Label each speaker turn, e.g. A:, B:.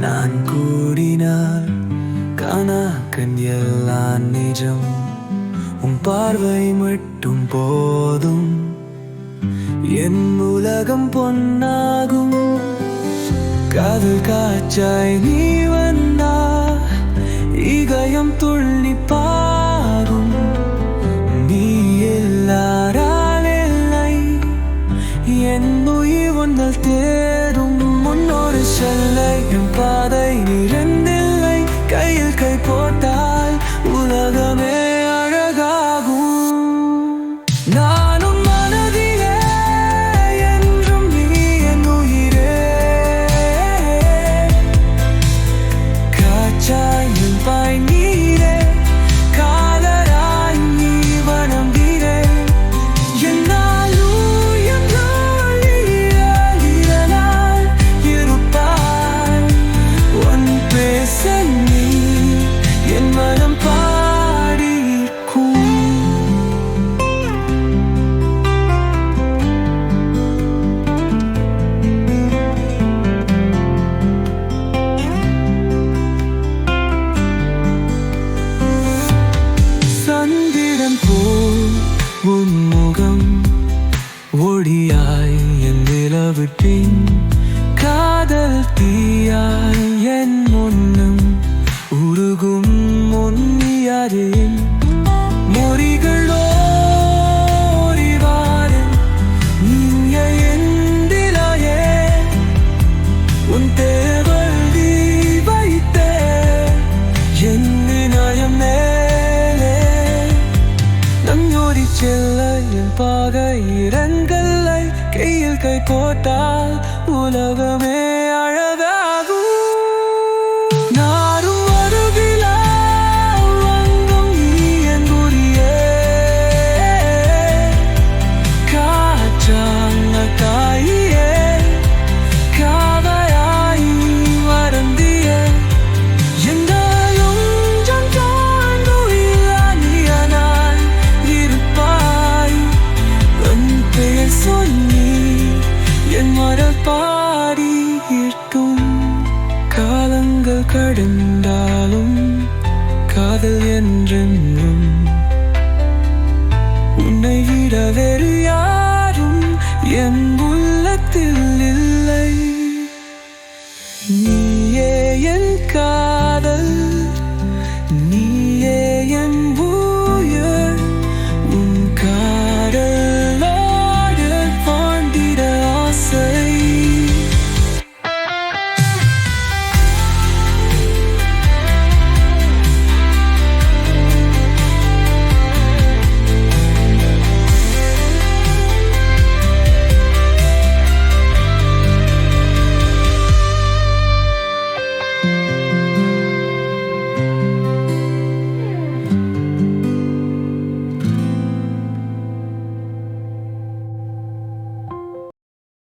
A: நான் கூடினால் கணக்கன் எல்லாம் நிஜம். உன் பார்வை மட்டும் போதும், என் உலகம் பொன்னாகும். காதல் காற்றாய் நீ வந்தா இதயம் துள்ளி பாகும். நீ எல்லாரால் இல்லை, என் உயிர் ஒன்றல் தேடும். முன்னொரு சொல்லை என் பாதை நிறந்தில்லை, கையில் கை போட்டால் உலகமே அழகாகும். நானும் மனதிலே என்றும் நீ என் உயிரே. காற்றாய் என் பாய் நீரே, காதலாய் நீ வனம்பிரே. என்னாலும் என்றால் இதனால் இருப்பாய். உன் பேச நீ என் மனம் பாடிக்கும். சந்திரன் போல் உன் முகம் ஒளியாய் என் நிலவுப்பின், காதல் தீயாய் என் முன்னும் உருகும். முன்னியரின் மொழிகளோரிவாறு நீங்க எந்திலாயே. உன் தேவல் நீ வைத்தே என் நியாயம் மேலே. நம் யோடி செல்ல என் பாகை இரங்கல்லை, கையில் கை போட்டால் உலகமே அழகாகும். நாரும் அருகிலா வங்கும் நீ என் குறியே. காற்றான தாயே, காவையாய் வருந்தியே. எந்தாயும் நீயானால் இருப்பாய். உன் பெயர் சொல்லி என் மரல் பாடி இருக்கும். காலங்கள் கடந்த